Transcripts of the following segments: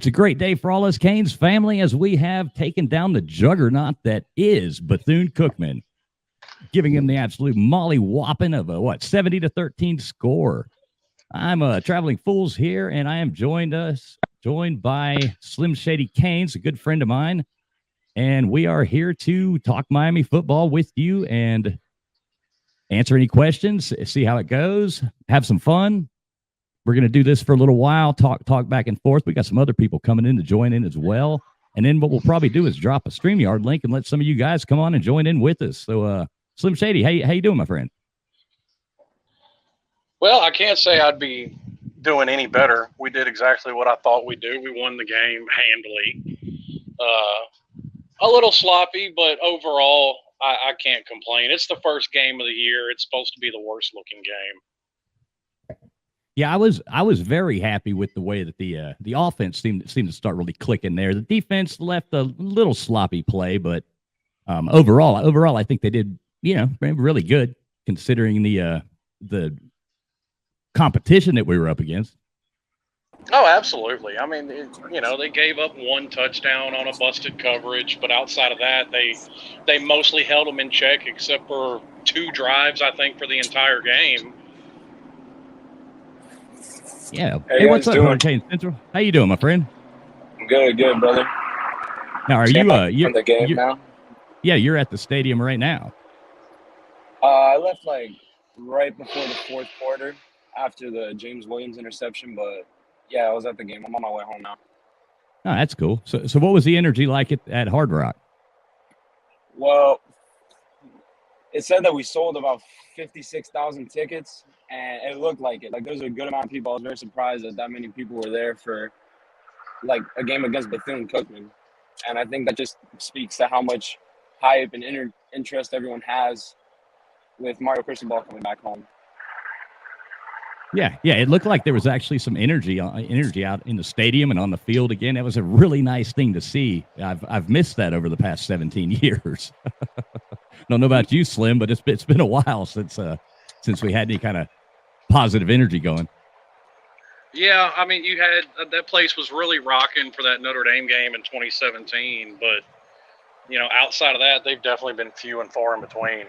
It's a great day for all us Canes family as we have taken down the juggernaut that is Bethune-Cookman, giving him the absolute molly-whopping of a, 70-13 score. I'm Traveling Fools here, and I am joined by Slim Shady Canes, a good friend of mine, and we are here to talk Miami football with you and answer any questions, see how it goes, have some fun. We're going to do this for a little while, talk back and forth. We got some other people coming in to join in as well. And then what we'll probably do is drop a StreamYard link and let some of you guys come on and join in with us. So, Slim Shady, how you doing, my friend? Well, I can't say I'd be doing any better. We did exactly what I thought we'd do. We won the game handily. A little sloppy, but overall, I can't complain. It's the first game of the year. It's supposed to be the worst-looking game. Yeah, I was very happy with the way that the offense seemed to start really clicking there. The defense left a little sloppy play, but overall, I think they did really good considering the competition that we were up against. Oh, absolutely. I mean, they gave up one touchdown on a busted coverage, but outside of that, they mostly held them in check except for 2 drives, I think, for the entire game. Yeah. Hey, what's up, Hurricane Central? How you doing, my friend? Good, brother. Now, are you from the game now? Yeah, you're at the stadium right now. I left right before the fourth quarter after the James Williams interception, but yeah, I was at the game. I'm on my way home now. Oh, that's cool. So what was the energy like at Hard Rock? Well, it said that we sold about 56,000 tickets, and it looked like it. There was a good amount of people. I was very surprised that many people were there for, a game against Bethune-Cookman. And I think that just speaks to how much hype and interest everyone has with Mario Cristobal coming back home. Yeah, it looked like there was actually some energy out in the stadium and on the field again. That was a really nice thing to see. I've missed that over the past 17 years. Don't know about you, Slim, but it's been a while since we had any kind of positive energy going. Yeah, I mean, you had that place was really rocking for that Notre Dame game in 2017, but outside of that, they've definitely been few and far in between.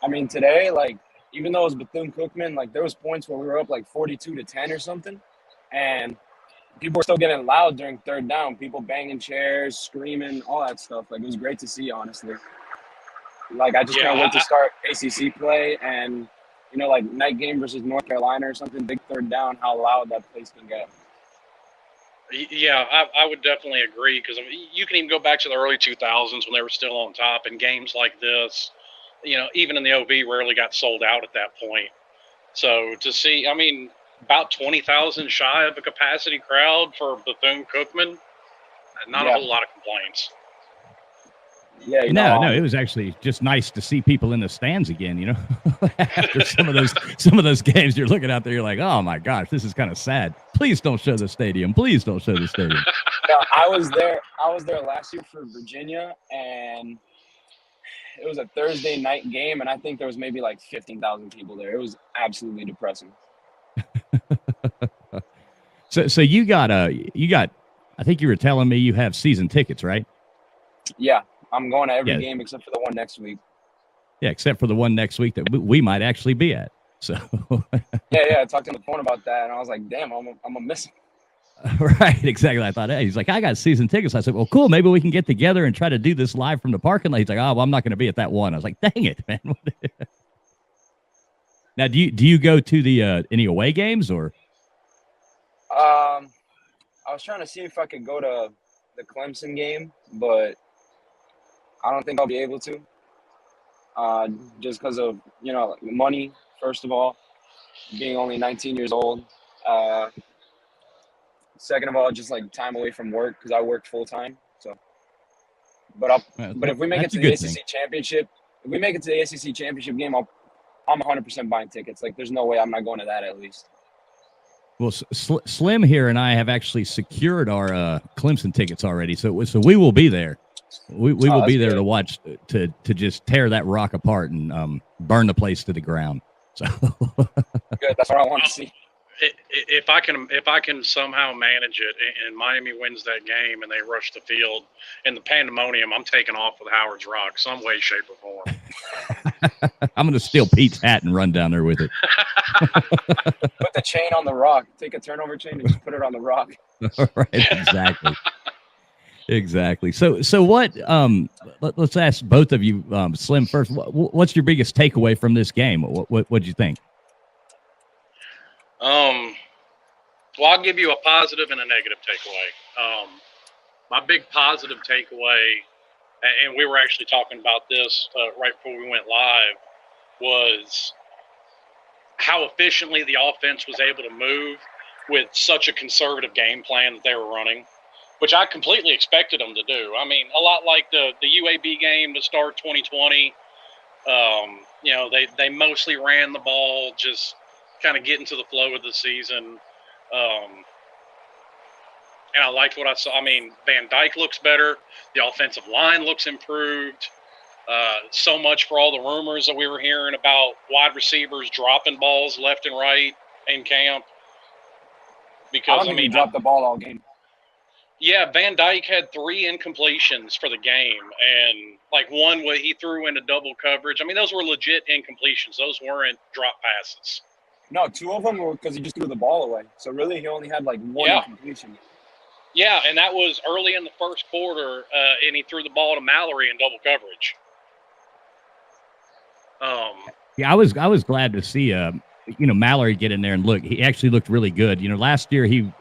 I mean, today, even though it was Bethune-Cookman, there was points where we were up 42-10 or something, and people were still getting loud during third down. People banging chairs, screaming, all that stuff. It was great to see, honestly. I just can't wait to start ACC play and, night game versus North Carolina or something, big third down, how loud that place can get. Yeah, I would definitely agree because you can even go back to the early 2000s when they were still on top, and games like this, even in the OV, rarely got sold out at that point. So to see, about 20,000 shy of a capacity crowd for Bethune-Cookman, not a whole lot of complaints. Yeah, no, it was actually just nice to see people in the stands again, after some of those games you're looking out there, you're like, oh my gosh, this is kind of sad. Please don't show the stadium. Please don't show the stadium. No, I was there last year for Virginia, and it was a Thursday night game, and I think there was maybe 15,000 people there. It was absolutely depressing. So you got I think you were telling me you have season tickets, right? Yeah. I'm going to every game except for the one next week. Yeah, except for the one next week that we might actually be at. So yeah, I talked on the phone about that, and I was like, damn, I'm gonna miss it. Right, exactly. I thought, hey, he's like, I got season tickets. I said, well, cool. Maybe we can get together and try to do this live from the parking lot. He's like, oh, well, I'm not going to be at that one. I was like, dang it, man. Now, do you go to the any away games or? I was trying to see if I could go to the Clemson game, but I don't think I'll be able to. Just because of money. First of all, being only 19 years old. Second of all, just time away from work because I work full time. So, but if we make it to the ACC championship, game, I'm 100% buying tickets. There's no way I'm not going to that at least. Well, Slim here and I have actually secured our Clemson tickets already, so we will be there. We will be there to watch to just tear that rock apart and burn the place to the ground. So good. That's what I want to see. If I can somehow manage it, and Miami wins that game, and they rush the field in the pandemonium, I'm taking off with Howard's Rock, some way, shape, or form. I'm going to steal Pete's hat and run down there with it. Put the chain on the rock. Take a turnover chain and just put it on the rock. Right, exactly. Exactly. So what? Let's ask both of you, Slim first. What's your biggest takeaway from this game? What'd you think? Well, I'll give you a positive and a negative takeaway. My big positive takeaway, and we were actually talking about this right before we went live, was how efficiently the offense was able to move with such a conservative game plan that they were running, which I completely expected them to do. I mean, a lot like the UAB game to start 2020. They mostly ran the ball, just kind of get into the flow of the season. And I liked what I saw. I mean, Van Dyke looks better. The offensive line looks improved. So much for all the rumors that we were hearing about wide receivers dropping balls left and right in camp. Because, I mean, he dropped the ball all game. Yeah, Van Dyke had 3 incompletions for the game, and like one where he threw into double coverage. I mean, those were legit incompletions. Those weren't drop passes. No, 2 of them were because he just threw the ball away. So really, he only had like 1 incompletion. Yeah, and that was early in the first quarter, and he threw the ball to Mallory in double coverage. Yeah, I was glad to see Mallory get in there and look. He actually looked really good. Last year he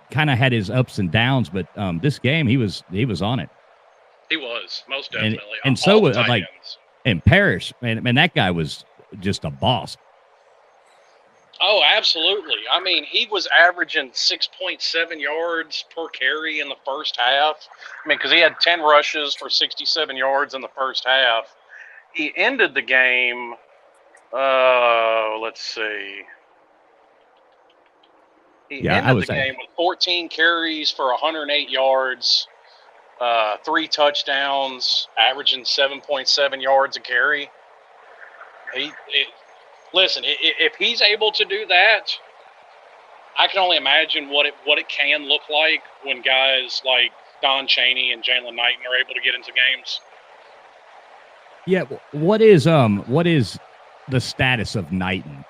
kind of had his ups and downs, but this game he was on it. He was most definitely, and so was and Parrish, man, that guy was just a boss. Oh, absolutely. I mean, he was averaging 6.7 yards per carry in the first half. I mean, because he had 10 rushes for 67 yards in the first half. He ended the game, let's see. He ended the game with 14 carries for 108 yards, 3 touchdowns, averaging 7.7 yards a carry. Listen, if he's able to do that, I can only imagine what it can look like when guys like Don Chaney and Jalen Knighton are able to get into games. Yeah, what is the status of Knighton?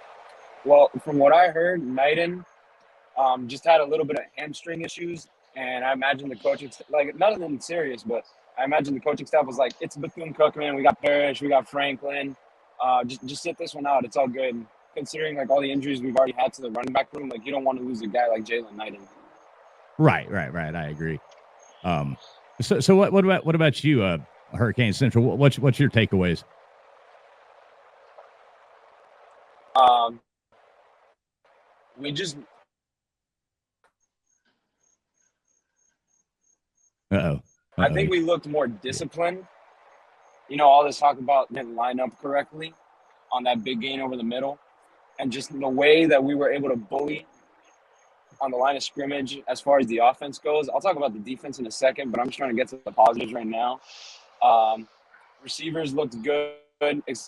Well, from what I heard, Knighton just had a little bit of hamstring issues, and I imagine the coaching none of them serious, but I imagine the coaching staff was like, "It's Bethune-Cookman. We got Parrish, we got Franklin. Just sit this one out. It's all good." Considering like all the injuries we've already had to the running back room, like you don't want to lose a guy like Jalen Knighton. Right. I agree. So what about you, Hurricane Central? What's your takeaways? We just. I think we looked more disciplined. All this talk about didn't line up correctly on that big gain over the middle. And just the way that we were able to bully on the line of scrimmage as far as the offense goes. I'll talk about the defense in a second, but I'm just trying to get to the positives right now. Receivers looked good,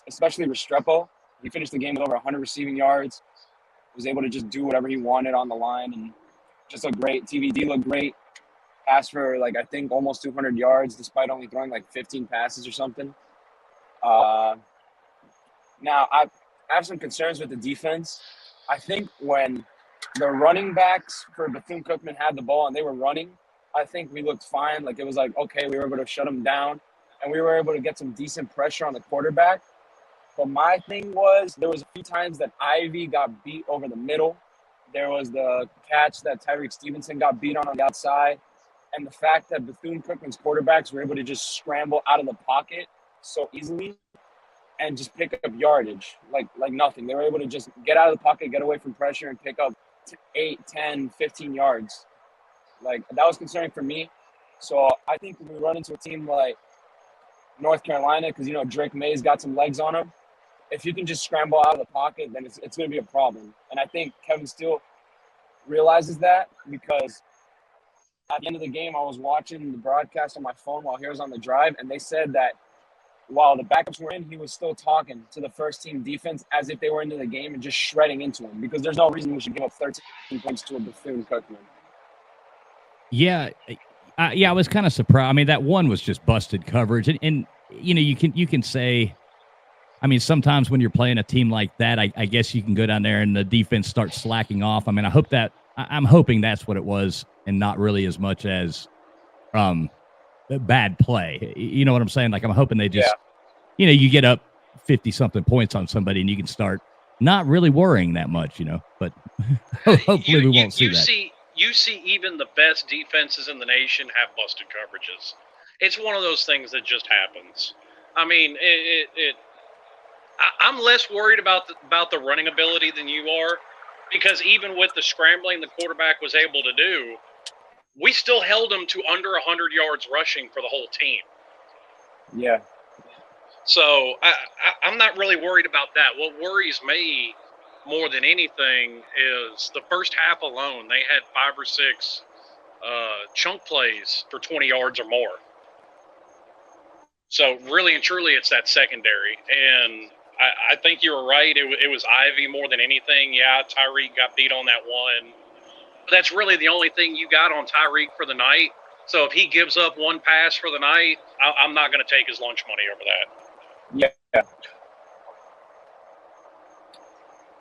especially Restrepo. He finished the game with over 100 receiving yards. Was able to just do whatever he wanted on the line and just looked great. TVD looked great. Passed for, I think, almost 200 yards despite only throwing, 15 passes or something. Now, I have some concerns with the defense. I think when the running backs for Bethune-Cookman had the ball and they were running, I think we looked fine. It was okay, we were able to shut them down, and we were able to get some decent pressure on the quarterback. But my thing was there was a few times that Ivy got beat over the middle. There was the catch that Tyreek Stevenson got beat on the outside. And the fact that Bethune-Cookman's quarterbacks were able to just scramble out of the pocket so easily and just pick up yardage like nothing. They were able to just get out of the pocket, get away from pressure, and pick up 8, 10, 15 yards. That was concerning for me. So I think when we run into a team like North Carolina, because, Drake May's got some legs on him, if you can just scramble out of the pocket, then it's going to be a problem. And I think Kevin Steele realizes that, because at the end of the game, I was watching the broadcast on my phone while he was on the drive, and they said that while the backups were in, he was still talking to the first team defense as if they were into the game and just shredding into them, because there's no reason we should give up 13 points to a Bethune-Cookman. Yeah. I was kind of surprised. I mean, that one was just busted coverage. And you know, you can say, I mean, sometimes when you're playing a team like that, I guess you can go down there and the defense starts slacking off. I mean, I'm hoping that's what it was and not really as much as bad play. You know what I'm saying? Like, I'm hoping they just, you know, you get up 50-something points on somebody and you can start not really worrying that much, you know, but hopefully we won't see that. You see even the best defenses in the nation have busted coverages. It's one of those things that just happens. I mean, I'm less worried about the running ability than you are, because even with the scrambling the quarterback was able to do, we still held him to under 100 yards rushing for the whole team. Yeah. So I'm not really worried about that. What worries me more than anything is the first half alone, they had 5 or 6 chunk plays for 20 yards or more. So really and truly, it's that secondary. And I think you were right. It was Ivy more than anything. Yeah, Tyreek got beat on that one. But that's really the only thing you got on Tyreek for the night. So if he gives up one pass for the night, I'm not going to take his lunch money over that.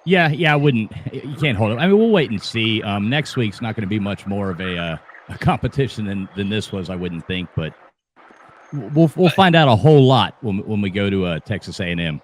Yeah, I wouldn't. You can't hold it. I mean, we'll wait and see. Next week's not going to be much more of a competition than this was, I wouldn't think. But we'll find out a whole lot when we go to Texas A&M.